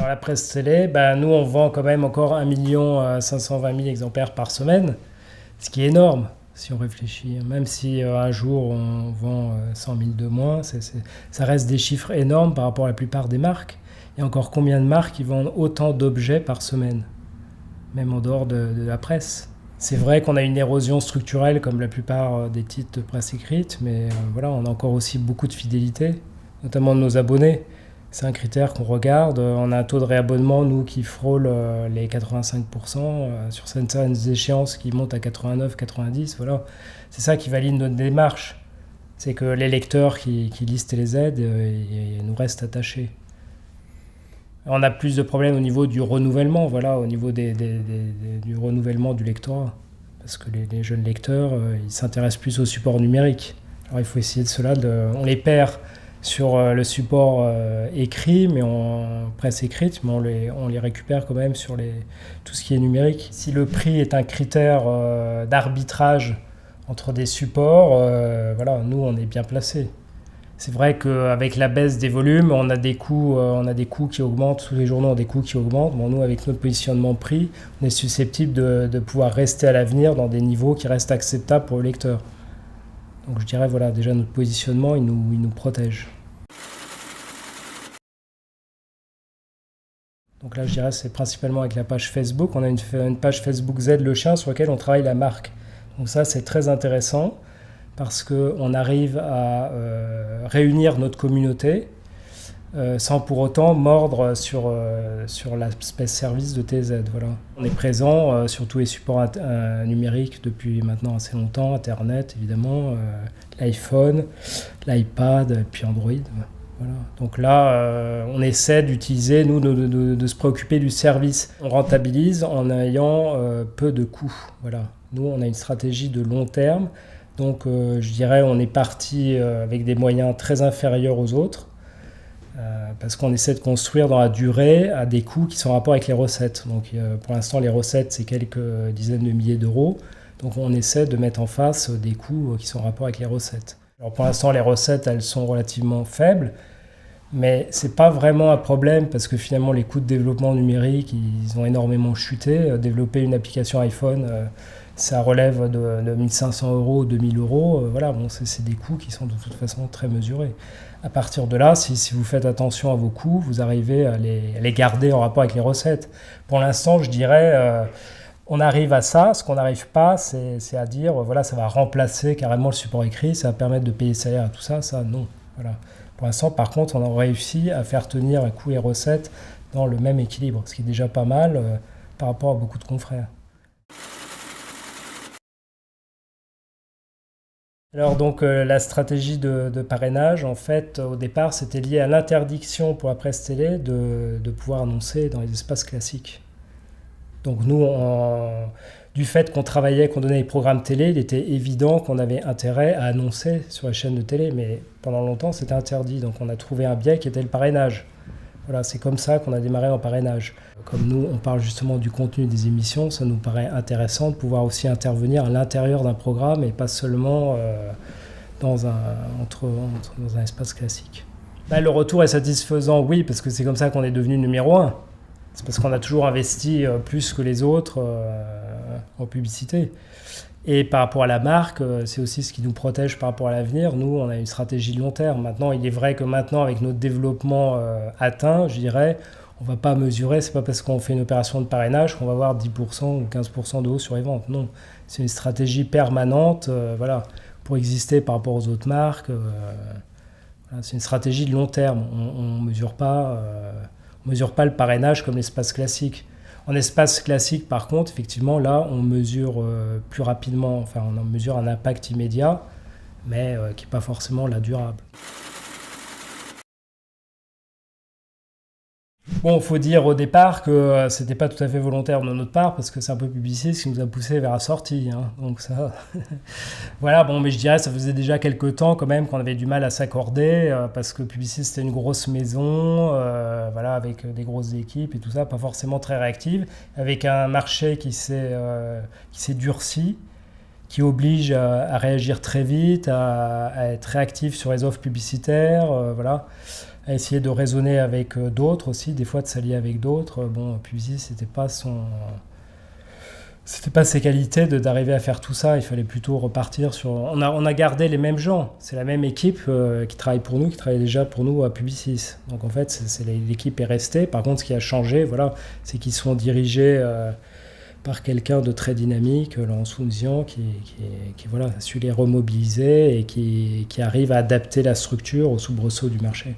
Alors la presse télé, nous on vend quand même encore 1 520 000 exemplaires par semaine, ce qui est énorme si on réfléchit. Même si un jour on vend 100 000 de moins, ça reste des chiffres énormes par rapport à la plupart des marques. Il y a encore combien de marques qui vendent autant d'objets par semaine, même en dehors de la presse? C'est vrai qu'on a une érosion structurelle comme la plupart des titres de presse écrite, mais voilà, on a encore aussi beaucoup de fidélité, notamment de nos abonnés. C'est un critère qu'on regarde. On a un taux de réabonnement, nous, qui frôle les 85%, sur certaines échéances qui montent à 89, 90. Voilà. C'est ça qui valide notre démarche. C'est que les lecteurs qui lisent TéléZ nous restent attachés. On a plus de problèmes au niveau du renouvellement, voilà, au niveau du renouvellement du lectorat. Parce que les jeunes lecteurs, ils s'intéressent plus au support numérique. Alors il faut essayer de cela, on les perd sur le support écrit, mais en presse écrite, mais on les récupère quand même sur tout ce qui est numérique. Si le prix est un critère d'arbitrage entre des supports, voilà, nous on est bien placés. C'est vrai qu'avec la baisse des volumes, on a des coûts qui augmentent, tous les journaux ont des coûts qui augmentent. Bon, nous, avec notre positionnement prix, on est susceptible de pouvoir rester à l'avenir dans des niveaux qui restent acceptables pour le lecteur. Donc je dirais, voilà, déjà notre positionnement, il nous protège. Donc là, je dirais, c'est principalement avec la page Facebook. On a une page Facebook Z Le Chien sur laquelle on travaille la marque. Donc ça, c'est très intéressant parce qu'on arrive à réunir notre communauté sans pour autant mordre sur l'aspect service de TZ. Voilà. On est présent sur tous les supports numériques depuis maintenant assez longtemps, Internet évidemment, l'iPhone, l'iPad, puis Android. Voilà. Donc là, on essaie d'utiliser, nous, de se préoccuper du service. On rentabilise en ayant peu de coûts. Voilà. Nous, on a une stratégie de long terme. Donc, je dirais, on est parti avec des moyens très inférieurs aux autres. Parce qu'on essaie de construire dans la durée à des coûts qui sont en rapport avec les recettes. Donc pour l'instant, les recettes, c'est quelques dizaines de milliers d'euros. Donc on essaie de mettre en face des coûts qui sont en rapport avec les recettes. Alors pour l'instant, les recettes, elles sont relativement faibles, mais ce n'est pas vraiment un problème parce que finalement, les coûts de développement numérique, ils ont énormément chuté. Développer une application iPhone, ça relève de 1 500 euros, 2 000 euros. Voilà, bon, c'est des coûts qui sont de toute façon très mesurés. À partir de là, si vous faites attention à vos coûts, vous arrivez à les garder en rapport avec les recettes. Pour l'instant, je dirais, on arrive à ça. Ce qu'on n'arrive pas, c'est à dire, voilà, ça va remplacer carrément le support écrit, ça va permettre de payer salaire et tout ça. Ça, non. Voilà. Pour l'instant, par contre, on a réussi à faire tenir coûts et recettes dans le même équilibre, ce qui est déjà pas mal par rapport à beaucoup de confrères. Alors donc la stratégie de parrainage, en fait, au départ, c'était lié à l'interdiction pour la presse télé de pouvoir annoncer dans les espaces classiques. Donc nous, du fait qu'on travaillait, qu'on donnait des programmes télé, il était évident qu'on avait intérêt à annoncer sur les chaînes de télé, mais pendant longtemps, c'était interdit. Donc on a trouvé un biais qui était le parrainage. Voilà, c'est comme ça qu'on a démarré en parrainage. Comme nous, on parle justement du contenu des émissions, ça nous paraît intéressant de pouvoir aussi intervenir à l'intérieur d'un programme et pas seulement dans un espace classique. Le retour est satisfaisant, oui, parce que c'est comme ça qu'on est devenu numéro 1. C'est parce qu'on a toujours investi plus que les autres en publicité. Et par rapport à la marque, c'est aussi ce qui nous protège par rapport à l'avenir. Nous, on a une stratégie de long terme. Maintenant, il est vrai que maintenant, avec notre développement atteint, je dirais, on ne va pas mesurer, c'est pas parce qu'on fait une opération de parrainage qu'on va avoir 10% ou 15% de hausse sur les ventes. Non, c'est une stratégie permanente voilà, pour exister par rapport aux autres marques. Voilà, c'est une stratégie de long terme. On ne mesure pas le parrainage comme l'espace classique. En espace classique, par contre, effectivement, là, on mesure plus rapidement, enfin, on en mesure un impact immédiat, mais qui n'est pas forcément la durable. Bon, il faut dire au départ que c'était pas tout à fait volontaire de notre part, parce que c'est un peu Publicis qui nous a poussé vers la sortie. Hein. Donc ça, voilà. Bon, mais je dirais, ça faisait déjà quelques temps quand même qu'on avait du mal à s'accorder, parce que Publicis c'était une grosse maison, voilà, avec des grosses équipes et tout ça, pas forcément très réactive, avec un marché qui s'est durci, qui oblige à réagir très vite, à être réactif sur les offres publicitaires, voilà. à essayer de raisonner avec d'autres aussi, des fois de s'allier avec d'autres. Bon, Publicis, c'était pas ses qualités d'arriver à faire tout ça. Il fallait plutôt repartir sur. On a gardé les mêmes gens. C'est la même équipe qui travaille pour nous, qui travaille déjà pour nous à Publicis. Donc en fait, l'équipe est restée. Par contre, ce qui a changé, voilà, c'est qu'ils sont dirigés par quelqu'un de très dynamique, Laurent Sounzian, qui voilà, a su les remobiliser et qui arrive à adapter la structure aux soubresauts du marché.